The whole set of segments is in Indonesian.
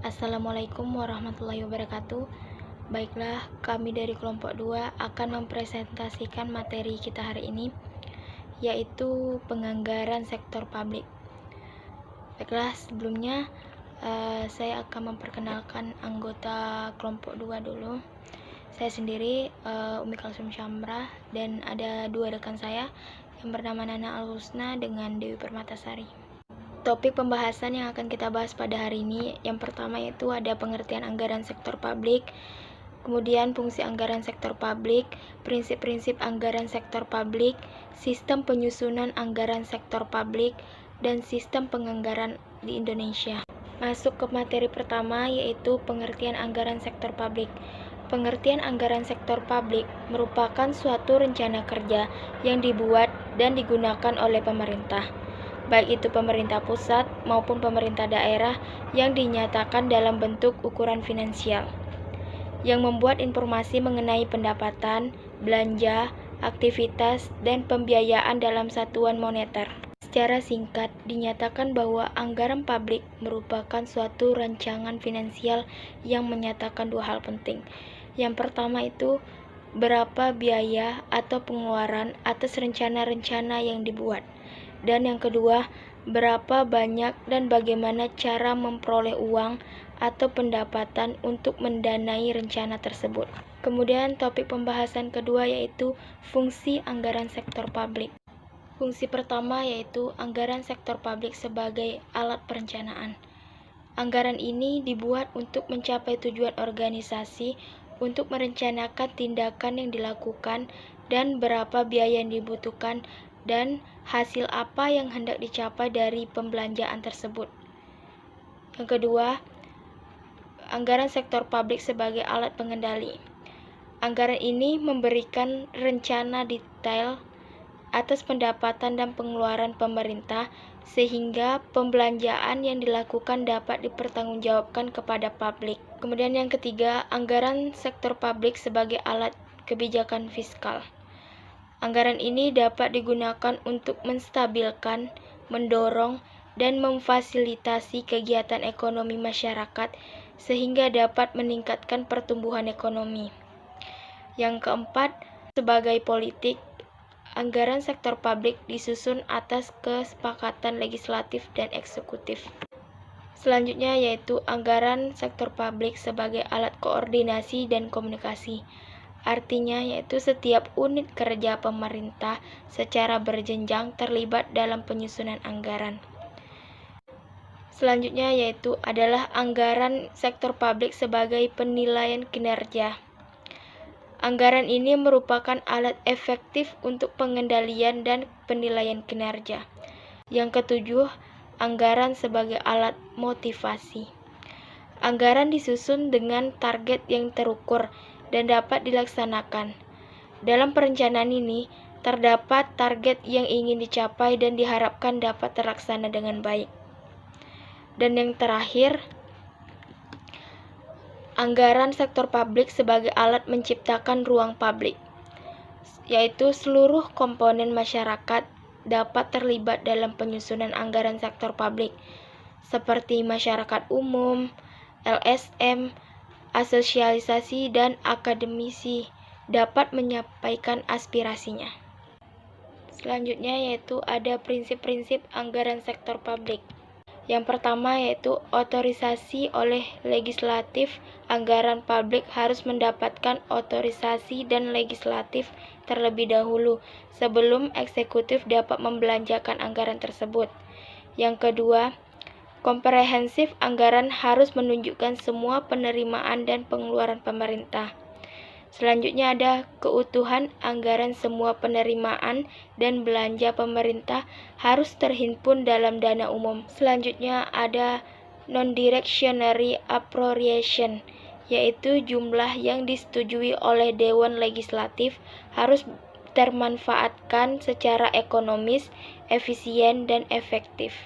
Assalamualaikum warahmatullahi wabarakatuh. Baiklah, kami dari kelompok 2 akan mempresentasikan materi kita hari ini, yaitu penganggaran sektor publik. Baiklah, sebelumnya saya akan memperkenalkan anggota kelompok 2 dulu. Saya sendiri Umi Kalsum Syamrah, dan ada dua rekan saya yang bernama Nana Al-Husna dengan Dewi Permatasari. Topik pembahasan yang akan kita bahas pada hari ini, yang pertama yaitu ada pengertian anggaran sektor publik, kemudian fungsi anggaran sektor publik, prinsip-prinsip anggaran sektor publik, sistem penyusunan anggaran sektor publik, dan sistem penganggaran di Indonesia. Masuk ke materi pertama, yaitu pengertian anggaran sektor publik. Pengertian anggaran sektor publik merupakan suatu rencana kerja yang dibuat dan digunakan oleh pemerintah, baik itu pemerintah pusat maupun pemerintah daerah, yang dinyatakan dalam bentuk ukuran finansial, yang membuat informasi mengenai pendapatan, belanja, aktivitas, dan pembiayaan dalam satuan moneter. Secara singkat, dinyatakan bahwa anggaran publik merupakan suatu rancangan finansial yang menyatakan dua hal penting. Yang pertama itu, berapa biaya atau pengeluaran atas rencana-rencana yang dibuat. Dan yang kedua, berapa banyak dan bagaimana cara memperoleh uang atau pendapatan untuk mendanai rencana tersebut. Kemudian topik pembahasan kedua yaitu fungsi anggaran sektor publik. Fungsi pertama yaitu anggaran sektor publik sebagai alat perencanaan. Anggaran ini dibuat untuk mencapai tujuan organisasi, untuk merencanakan tindakan yang dilakukan dan berapa biaya yang dibutuhkan dan hasil apa yang hendak dicapai dari pembelanjaan tersebut. Yang kedua, anggaran sektor publik sebagai alat pengendali. Anggaran ini memberikan rencana detail atas pendapatan dan pengeluaran pemerintah, sehingga pembelanjaan yang dilakukan dapat dipertanggungjawabkan kepada publik. Kemudian yang ketiga, anggaran sektor publik sebagai alat kebijakan fiskal. Anggaran ini dapat digunakan untuk menstabilkan, mendorong, dan memfasilitasi kegiatan ekonomi masyarakat sehingga dapat meningkatkan pertumbuhan ekonomi. Yang keempat, sebagai politik, anggaran sektor publik disusun atas kesepakatan legislatif dan eksekutif. Selanjutnya yaitu anggaran sektor publik sebagai alat koordinasi dan komunikasi. Artinya yaitu setiap unit kerja pemerintah secara berjenjang terlibat dalam penyusunan anggaran. Selanjutnya yaitu adalah anggaran sektor publik sebagai penilaian kinerja. Anggaran ini merupakan alat efektif untuk pengendalian dan penilaian kinerja. Yang ketujuh, anggaran sebagai alat motivasi. Anggaran disusun dengan target yang terukur dan dapat dilaksanakan. Dalam perencanaan ini, terdapat target yang ingin dicapai dan diharapkan dapat terlaksana dengan baik. Dan yang terakhir, anggaran sektor publik sebagai alat menciptakan ruang publik, yaitu seluruh komponen masyarakat dapat terlibat dalam penyusunan anggaran sektor publik, seperti masyarakat umum, LSM, asosialisasi, dan akademisi dapat menyampaikan aspirasinya. Selanjutnya yaitu ada prinsip-prinsip anggaran sektor publik. Yang pertama yaitu otorisasi oleh legislatif. Anggaran publik harus mendapatkan otorisasi dan legislatif terlebih dahulu sebelum eksekutif dapat membelanjakan anggaran tersebut. Yang kedua, komprehensif anggaran harus menunjukkan semua penerimaan dan pengeluaran pemerintah. Selanjutnya ada keutuhan anggaran. Semua penerimaan dan belanja pemerintah harus terhimpun dalam dana umum. Selanjutnya ada non-directionary appropriation, yaitu jumlah yang disetujui oleh Dewan Legislatif harus termanfaatkan secara ekonomis, efisien, dan efektif.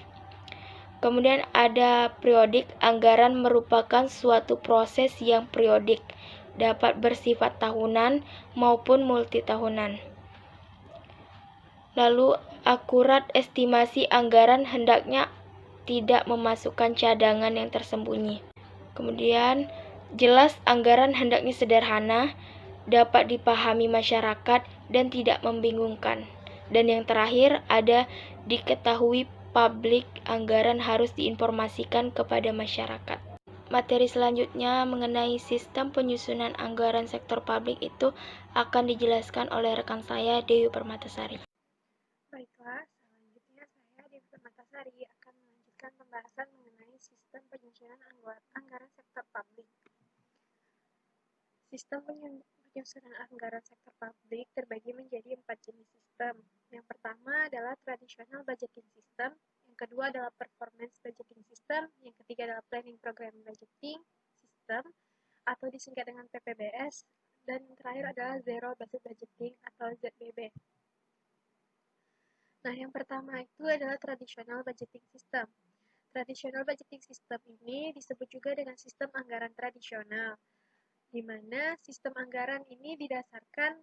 Kemudian ada periodik. Anggaran merupakan suatu proses yang periodik, dapat bersifat tahunan maupun multitahunan. Lalu, akurat estimasi anggaran hendaknya tidak memasukkan cadangan yang tersembunyi. Kemudian, jelas anggaran hendaknya sederhana, dapat dipahami masyarakat, dan tidak membingungkan. Dan yang terakhir, ada diketahui publik, anggaran harus diinformasikan kepada masyarakat. Materi selanjutnya mengenai sistem penyusunan anggaran sektor publik itu akan dijelaskan oleh rekan saya, Dewi Permatasari. Baiklah, selanjutnya saya, Dewi Permatasari, akan melanjutkan pembahasan mengenai sistem penyusunan anggaran sektor publik. Sistem penyusunan anggaran sektor publik terbagi menjadi 4 jenis sistem. Yang pertama adalah traditional budgeting system, yang kedua adalah performance budgeting system, yang ketiga adalah planning program budgeting system, atau disingkat dengan PPBS, dan yang terakhir adalah zero based budgeting atau ZBB. Nah, yang pertama itu adalah traditional budgeting system. Traditional budgeting system ini disebut juga dengan sistem anggaran tradisional, di mana sistem anggaran ini didasarkan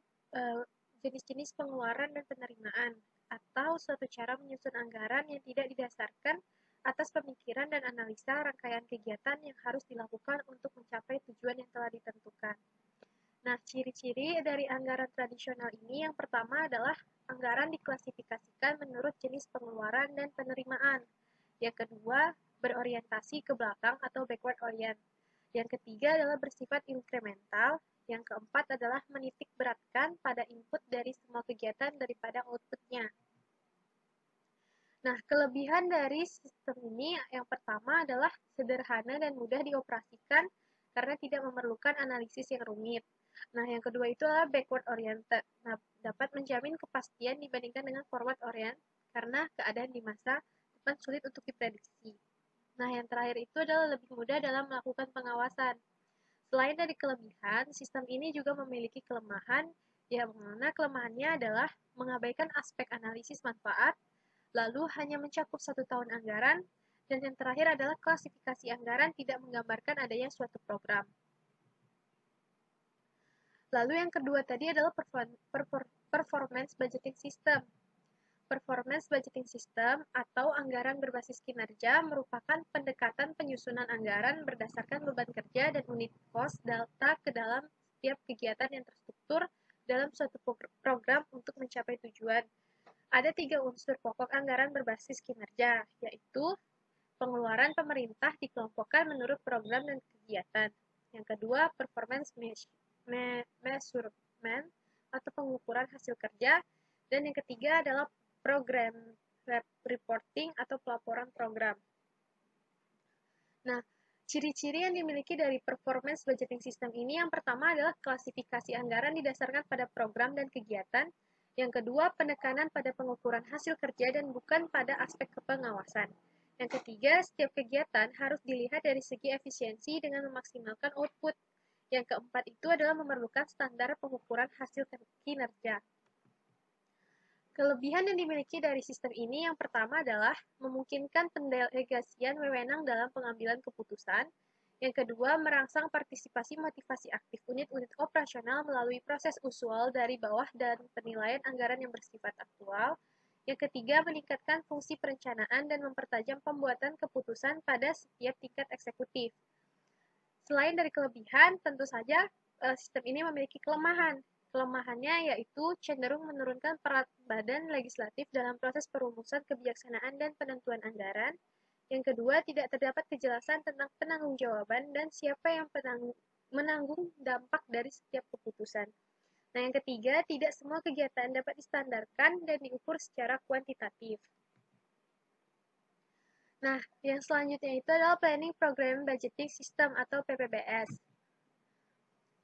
jenis-jenis pengeluaran dan penerimaan, atau suatu cara menyusun anggaran yang tidak didasarkan atas pemikiran dan analisa rangkaian kegiatan yang harus dilakukan untuk mencapai tujuan yang telah ditentukan. Nah, ciri-ciri dari anggaran tradisional ini yang pertama adalah anggaran diklasifikasikan menurut jenis pengeluaran dan penerimaan. Yang kedua, berorientasi ke belakang atau backward orient. Yang ketiga adalah bersifat inkremental. Yang keempat adalah menitik beratkan pada input dari semua kegiatan daripada outputnya. Nah, kelebihan dari sistem ini yang pertama adalah sederhana dan mudah dioperasikan karena tidak memerlukan analisis yang rumit. Nah, yang kedua itu adalah backward oriented. Nah, dapat menjamin kepastian dibandingkan dengan forward orient karena keadaan di masa depan sulit untuk diprediksi. Nah, yang terakhir itu adalah lebih mudah dalam melakukan pengawasan. Selain dari kelebihan, sistem ini juga memiliki kelemahan, yang mana kelemahannya adalah mengabaikan aspek analisis manfaat, lalu hanya mencakup 1 tahun anggaran, dan yang terakhir adalah klasifikasi anggaran tidak menggambarkan adanya suatu program. Lalu yang kedua tadi adalah performance budgeting system. Performance budgeting system atau anggaran berbasis kinerja merupakan pendekatan penyusunan anggaran berdasarkan beban kerja dan unit cost data ke dalam setiap kegiatan yang terstruktur dalam suatu program untuk mencapai tujuan. Ada 3 unsur pokok anggaran berbasis kinerja, yaitu pengeluaran pemerintah dikelompokkan menurut program dan kegiatan. Yang kedua, performance measurement atau pengukuran hasil kerja. Dan yang ketiga adalah program reporting atau pelaporan program. Nah, ciri-ciri yang dimiliki dari performance budgeting system ini yang pertama adalah klasifikasi anggaran didasarkan pada program dan kegiatan. Yang kedua, penekanan pada pengukuran hasil kerja dan bukan pada aspek kepengawasan. Yang ketiga, setiap kegiatan harus dilihat dari segi efisiensi dengan memaksimalkan output. Yang keempat itu adalah memerlukan standar pengukuran hasil kinerja. Kelebihan yang dimiliki dari sistem ini yang pertama adalah memungkinkan pendelegasian wewenang dalam pengambilan keputusan. Yang kedua, merangsang partisipasi motivasi aktif unit-unit operasional melalui proses usul dari bawah dan penilaian anggaran yang bersifat aktual. Yang ketiga, meningkatkan fungsi perencanaan dan mempertajam pembuatan keputusan pada setiap tingkat eksekutif. Selain dari kelebihan, tentu saja sistem ini memiliki kelemahan. Kelemahannya yaitu cenderung menurunkan peran badan legislatif dalam proses perumusan kebijaksanaan dan penentuan anggaran. Yang kedua, tidak terdapat kejelasan tentang penanggung-jawaban dan siapa yang menanggung dampak dari setiap keputusan. Nah, yang ketiga, tidak semua kegiatan dapat distandarkan dan diukur secara kuantitatif. Nah, yang selanjutnya itu adalah Planning Program Budgeting System atau PPBS.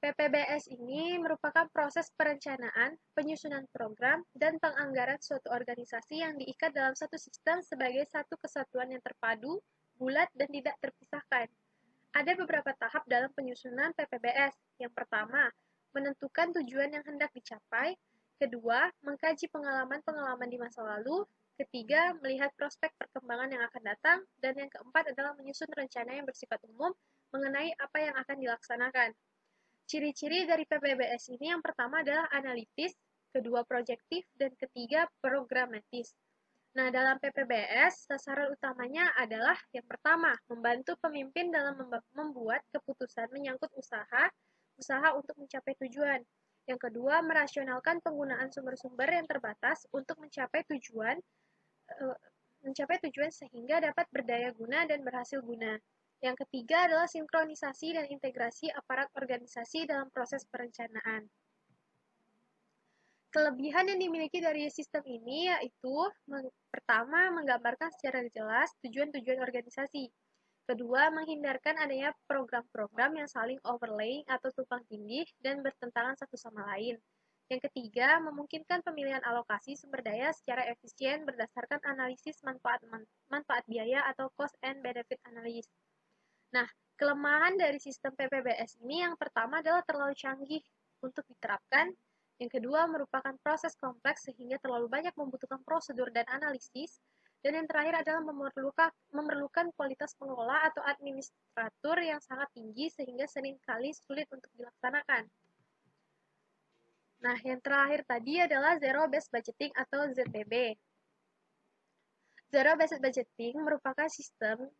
PPBS ini merupakan proses perencanaan, penyusunan program, dan penganggaran suatu organisasi yang diikat dalam satu sistem sebagai satu kesatuan yang terpadu, bulat, dan tidak terpisahkan. Ada beberapa tahap dalam penyusunan PPBS. Yang pertama, menentukan tujuan yang hendak dicapai. Kedua, mengkaji pengalaman-pengalaman di masa lalu. Ketiga, melihat prospek perkembangan yang akan datang. Dan yang keempat adalah menyusun rencana yang bersifat umum mengenai apa yang akan dilaksanakan. Ciri-ciri dari PPBS ini yang pertama adalah analitis, kedua projektif, dan ketiga programatis. Nah, dalam PPBS, sasaran utamanya adalah yang pertama, membantu pemimpin dalam membuat keputusan menyangkut usaha untuk mencapai tujuan. Yang kedua, merasionalkan penggunaan sumber-sumber yang terbatas untuk mencapai tujuan sehingga dapat berdaya guna dan berhasil guna. Yang ketiga adalah sinkronisasi dan integrasi aparat organisasi dalam proses perencanaan. Kelebihan yang dimiliki dari sistem ini yaitu pertama, menggambarkan secara jelas tujuan-tujuan organisasi. Kedua, menghindarkan adanya program-program yang saling overlaying atau tumpang tindih dan bertentangan satu sama lain. Yang ketiga, memungkinkan pemilihan alokasi sumber daya secara efisien berdasarkan analisis manfaat biaya atau cost and benefit analysis. Nah, kelemahan dari sistem PPBS ini yang pertama adalah terlalu canggih untuk diterapkan. Yang kedua, merupakan proses kompleks sehingga terlalu banyak membutuhkan prosedur dan analisis. Dan yang terakhir adalah memerlukan kualitas pengelola atau administratur yang sangat tinggi sehingga seringkali sulit untuk dilaksanakan. Nah, yang terakhir tadi adalah Zero Based Budgeting atau ZBB. Zero Based Budgeting merupakan sistem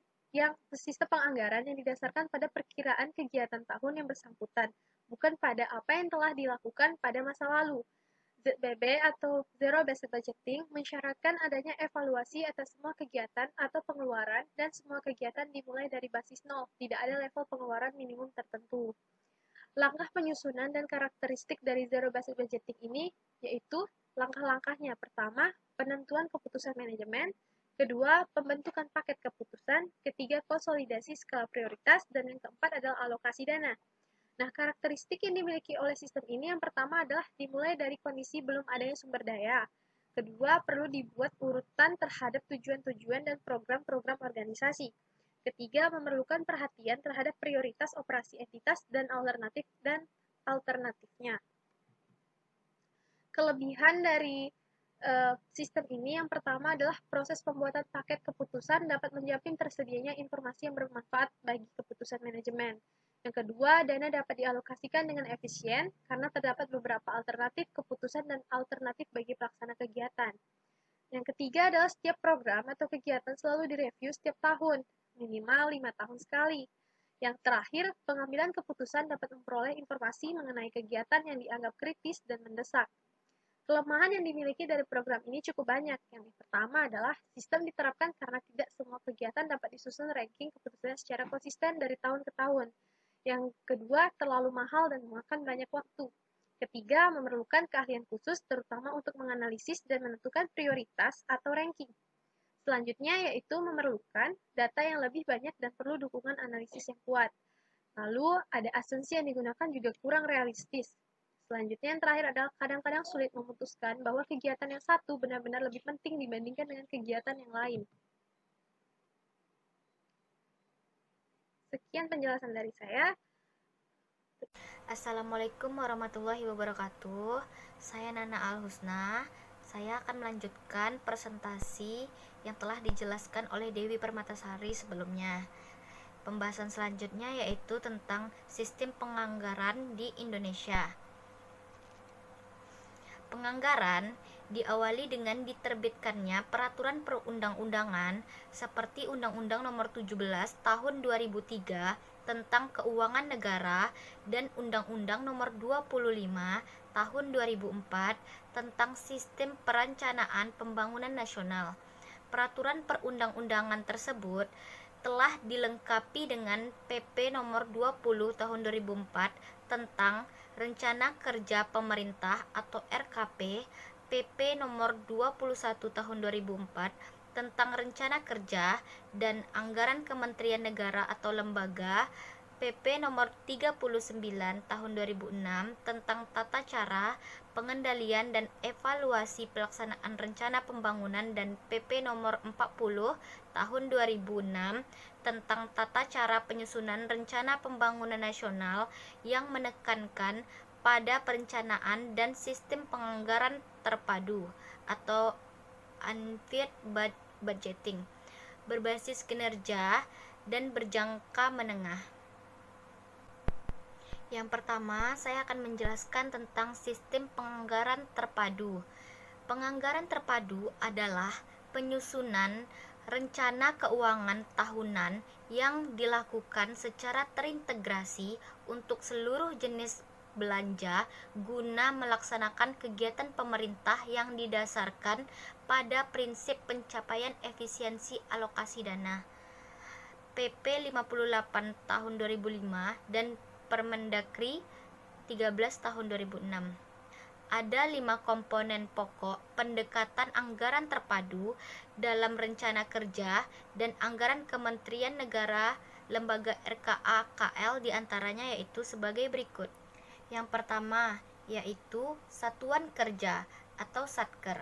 penganggaran yang didasarkan pada perkiraan kegiatan tahun yang bersangkutan, bukan pada apa yang telah dilakukan pada masa lalu. ZBB atau Zero Based Budgeting mensyaratkan adanya evaluasi atas semua kegiatan atau pengeluaran dan semua kegiatan dimulai dari basis nol, tidak ada level pengeluaran minimum tertentu. Langkah penyusunan dan karakteristik dari Zero Based Budgeting ini yaitu langkah-langkahnya. Pertama, penentuan keputusan manajemen. Kedua, pembentukan paket keputusan. Ketiga, konsolidasi skala prioritas. Dan yang keempat adalah alokasi dana. Nah, karakteristik yang dimiliki oleh sistem ini yang pertama adalah dimulai dari kondisi belum adanya sumber daya. Kedua, perlu dibuat urutan terhadap tujuan-tujuan dan program-program organisasi. Ketiga, memerlukan perhatian terhadap prioritas operasi entitas dan alternatifnya. Kelebihan dari sistem ini yang pertama adalah proses pembuatan paket keputusan dapat menjamin tersedianya informasi yang bermanfaat bagi keputusan manajemen. Yang kedua, dana dapat dialokasikan dengan efisien karena terdapat beberapa alternatif keputusan dan alternatif bagi pelaksana kegiatan. Yang ketiga adalah setiap program atau kegiatan selalu direview setiap tahun, minimal 5 tahun sekali. Yang terakhir, pengambilan keputusan dapat memperoleh informasi mengenai kegiatan yang dianggap kritis dan mendesak. Kelemahan yang dimiliki dari program ini cukup banyak. Yang pertama adalah sistem diterapkan karena tidak semua kegiatan dapat disusun ranking keputusan secara konsisten dari tahun ke tahun. Yang kedua, terlalu mahal dan memakan banyak waktu. Ketiga, memerlukan keahlian khusus terutama untuk menganalisis dan menentukan prioritas atau ranking. Selanjutnya yaitu memerlukan data yang lebih banyak dan perlu dukungan analisis yang kuat. Lalu, ada asumsi yang digunakan juga kurang realistis. Selanjutnya yang terakhir adalah kadang-kadang sulit memutuskan bahwa kegiatan yang satu benar-benar lebih penting dibandingkan dengan kegiatan yang lain. Sekian penjelasan dari saya. Assalamualaikum warahmatullahi wabarakatuh. Saya Nana Al-Husna. Saya akan melanjutkan presentasi yang telah dijelaskan oleh Dewi Permatasari sebelumnya. Pembahasan selanjutnya yaitu tentang sistem penganggaran di Indonesia. Penganggaran diawali dengan diterbitkannya peraturan perundang-undangan seperti Undang-Undang Nomor 17 Tahun 2003 tentang Keuangan Negara dan Undang-Undang Nomor 25 Tahun 2004 tentang Sistem Perencanaan Pembangunan Nasional. Peraturan perundang-undangan tersebut telah dilengkapi dengan PP Nomor 20 Tahun 2004 tentang Rencana Kerja Pemerintah atau RKP, PP Nomor 21 Tahun 2004 tentang Rencana Kerja dan Anggaran Kementerian Negara atau Lembaga, PP Nomor 39 Tahun 2006 tentang Tata Cara, Pengendalian dan Evaluasi Pelaksanaan Rencana Pembangunan dan PP Nomor 40 Tahun 2006 tentang Tata Cara Penyusunan Rencana Pembangunan Nasional yang menekankan pada perencanaan dan sistem penganggaran terpadu atau unfit budgeting berbasis kinerja dan berjangka menengah. Yang pertama, saya akan menjelaskan tentang sistem penganggaran terpadu. Penganggaran terpadu adalah penyusunan rencana keuangan tahunan yang dilakukan secara terintegrasi untuk seluruh jenis belanja guna melaksanakan kegiatan pemerintah yang didasarkan pada prinsip pencapaian efisiensi alokasi dana. PP 58 tahun 2005 dan Permendagri 13 tahun 2006. Ada 5 komponen pokok pendekatan anggaran terpadu dalam rencana kerja dan anggaran Kementerian Negara lembaga RKA KL diantaranya yaitu sebagai berikut. Yang pertama yaitu Satuan Kerja atau Satker.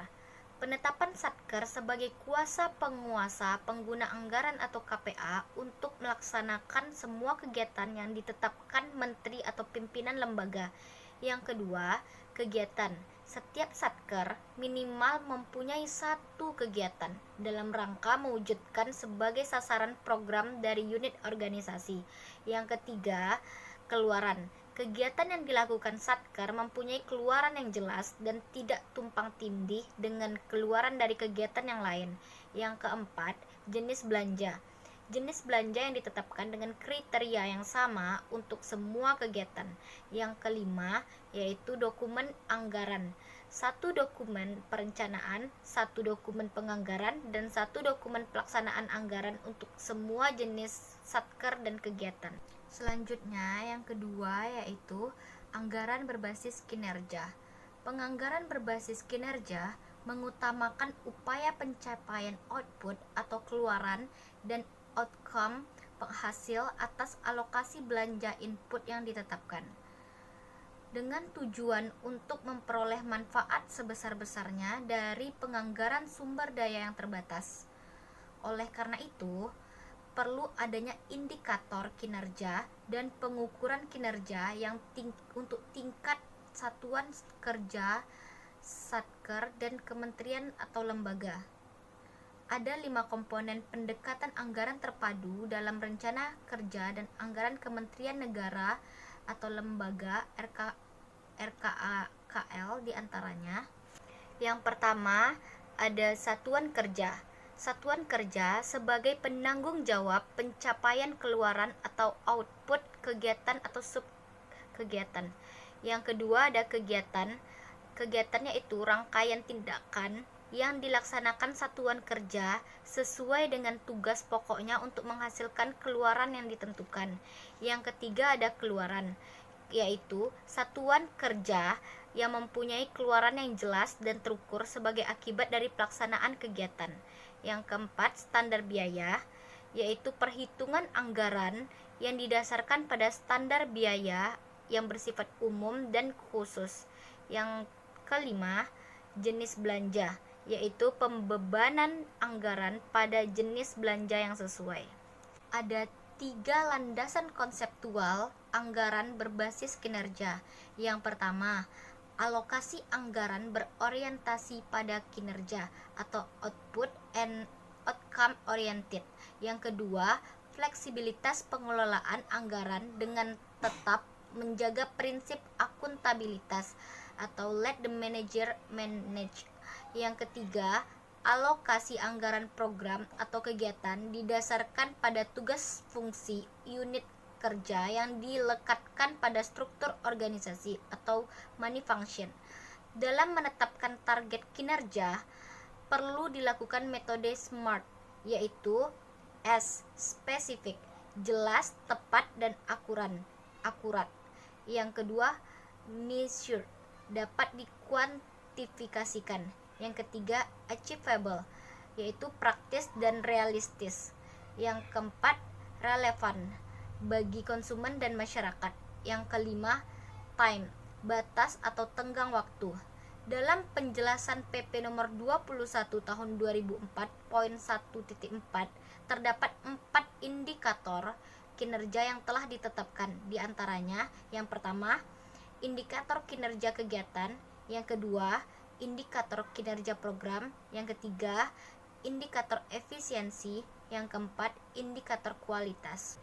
Penetapan Satker sebagai kuasa penguasa pengguna anggaran atau KPA untuk melaksanakan semua kegiatan yang ditetapkan menteri atau pimpinan lembaga. Yang kedua, kegiatan. Setiap Satker minimal mempunyai satu kegiatan dalam rangka mewujudkan sebagai sasaran program dari unit organisasi. Yang ketiga, keluaran. Kegiatan yang dilakukan Satker mempunyai keluaran yang jelas dan tidak tumpang tindih dengan keluaran dari kegiatan yang lain. Yang keempat, jenis belanja. Jenis belanja yang ditetapkan dengan kriteria yang sama untuk semua kegiatan. Yang kelima, yaitu dokumen anggaran. Satu dokumen perencanaan, satu dokumen penganggaran, dan satu dokumen pelaksanaan anggaran untuk semua jenis Satker dan kegiatan. Selanjutnya, yang kedua yaitu anggaran berbasis kinerja. Penganggaran berbasis kinerja mengutamakan upaya pencapaian output atau keluaran dan outcome penghasil atas alokasi belanja input yang ditetapkan, dengan tujuan untuk memperoleh manfaat sebesar-besarnya dari penganggaran sumber daya yang terbatas. Oleh karena itu, perlu adanya indikator kinerja dan pengukuran kinerja yang untuk tingkat satuan kerja, Satker, dan kementerian atau lembaga. Ada 5 komponen pendekatan anggaran terpadu dalam rencana kerja dan anggaran Kementerian Negara atau lembaga RKA KL diantaranya. Yang pertama, ada Satuan Kerja. Satuan Kerja sebagai penanggung jawab pencapaian keluaran atau output kegiatan atau sub kegiatan. Yang kedua ada kegiatan. Kegiatannya itu rangkaian tindakan yang dilaksanakan satuan kerja sesuai dengan tugas pokoknya untuk menghasilkan keluaran yang ditentukan. Yang ketiga ada keluaran, yaitu satuan kerja yang mempunyai keluaran yang jelas dan terukur sebagai akibat dari pelaksanaan kegiatan. Yang keempat, standar biaya, yaitu perhitungan anggaran yang didasarkan pada standar biaya yang bersifat umum dan khusus. Yang kelima, jenis belanja, yaitu pembebanan anggaran pada jenis belanja yang sesuai. Ada 3 landasan konseptual anggaran berbasis kinerja. Yang pertama, alokasi anggaran berorientasi pada kinerja atau output and outcome oriented. Yang kedua, fleksibilitas pengelolaan anggaran dengan tetap menjaga prinsip akuntabilitas atau let the manager manage. Yang ketiga, alokasi anggaran program atau kegiatan didasarkan pada tugas fungsi unit kerja yang dilekatkan pada struktur organisasi atau money function. Dalam menetapkan target kinerja, perlu dilakukan metode SMART, yaitu S. Spesifik, jelas, tepat, dan akurat. Yang kedua, measure, dapat dikuantifikasikan. Yang ketiga, achievable, yaitu praktis dan realistis. Yang keempat, relevan, bagi konsumen dan masyarakat. Yang kelima, time, batas atau tenggang waktu. Dalam penjelasan PP nomor 21 tahun 2004 poin 1.4 terdapat 4 indikator kinerja yang telah ditetapkan. Di antaranya, yang pertama, indikator kinerja kegiatan, yang kedua, indikator kinerja program, yang ketiga, indikator efisiensi, yang keempat, indikator kualitas.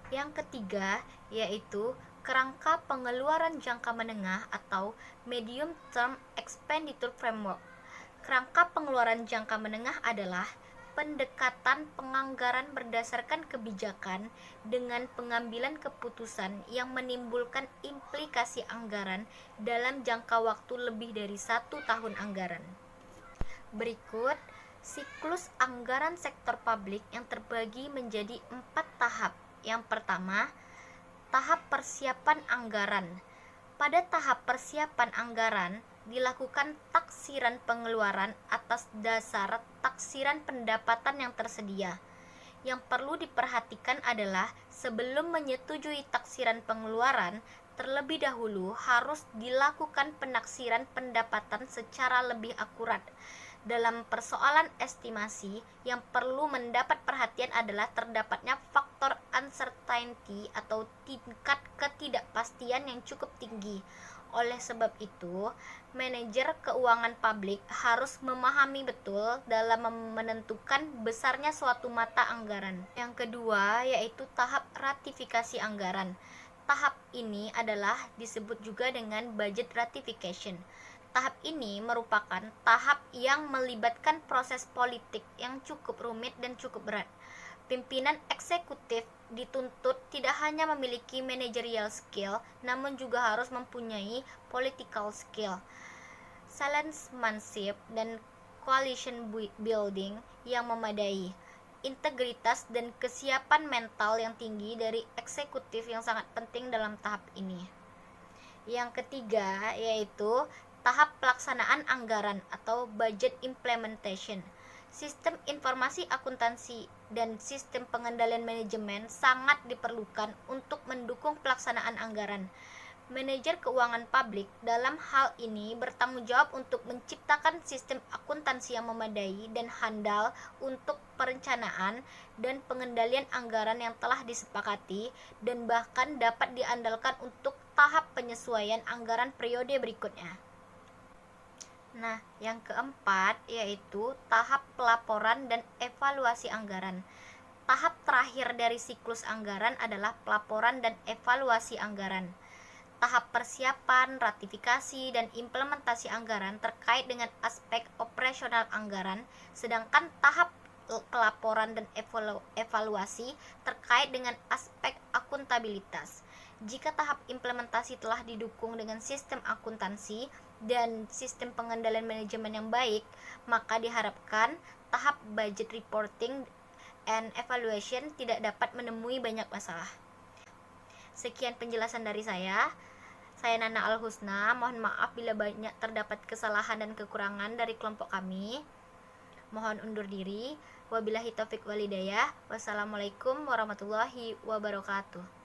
Yang ketiga yaitu kerangka pengeluaran jangka menengah atau medium term expenditure framework. Kerangka pengeluaran jangka menengah adalah pendekatan penganggaran berdasarkan kebijakan dengan pengambilan keputusan yang menimbulkan implikasi anggaran dalam jangka waktu lebih dari 1 tahun anggaran. Berikut siklus anggaran sektor publik yang terbagi menjadi 4 tahap. Yang pertama, tahap persiapan anggaran. Pada tahap persiapan anggaran, dilakukan taksiran pengeluaran atas dasar taksiran pendapatan yang tersedia. Yang perlu diperhatikan adalah sebelum menyetujui taksiran pengeluaran, terlebih dahulu harus dilakukan penaksiran pendapatan secara lebih akurat. Dalam persoalan estimasi, yang perlu mendapat perhatian adalah terdapatnya faktor uncertainty atau tingkat ketidakpastian yang cukup tinggi. Oleh sebab itu, manajer keuangan publik harus memahami betul dalam menentukan besarnya suatu mata anggaran. Yang kedua yaitu tahap ratifikasi anggaran. Tahap ini adalah disebut juga dengan budget ratification. Tahap ini merupakan tahap yang melibatkan proses politik yang cukup rumit dan cukup berat. Pimpinan eksekutif dituntut tidak hanya memiliki managerial skill, namun juga harus mempunyai political skill, salesmanship, dan coalition building yang memadai, integritas dan kesiapan mental yang tinggi dari eksekutif yang sangat penting dalam tahap ini. Yang ketiga yaitu tahap pelaksanaan anggaran atau budget implementation. Sistem informasi akuntansi dan sistem pengendalian manajemen sangat diperlukan untuk mendukung pelaksanaan anggaran. Manajer keuangan publik dalam hal ini bertanggung jawab untuk menciptakan sistem akuntansi yang memadai dan handal untuk perencanaan dan pengendalian anggaran yang telah disepakati dan bahkan dapat diandalkan untuk tahap penyesuaian anggaran periode berikutnya. Nah, yang keempat yaitu tahap pelaporan dan evaluasi anggaran. Tahap terakhir dari siklus anggaran adalah pelaporan dan evaluasi anggaran. Tahap persiapan, ratifikasi, dan implementasi anggaran terkait dengan aspek operasional anggaran, sedangkan tahap pelaporan dan evaluasi terkait dengan aspek akuntabilitas. Jika tahap implementasi telah didukung dengan sistem akuntansi dan sistem pengendalian manajemen yang baik, maka diharapkan tahap budget reporting and evaluation tidak dapat menemui banyak masalah. Sekian penjelasan dari saya. Saya Nana Al-Husna, mohon maaf bila banyak terdapat kesalahan dan kekurangan dari kelompok kami. Mohon undur diri. Wabillahi taufik walhidayah. Wassalamualaikum warahmatullahi wabarakatuh.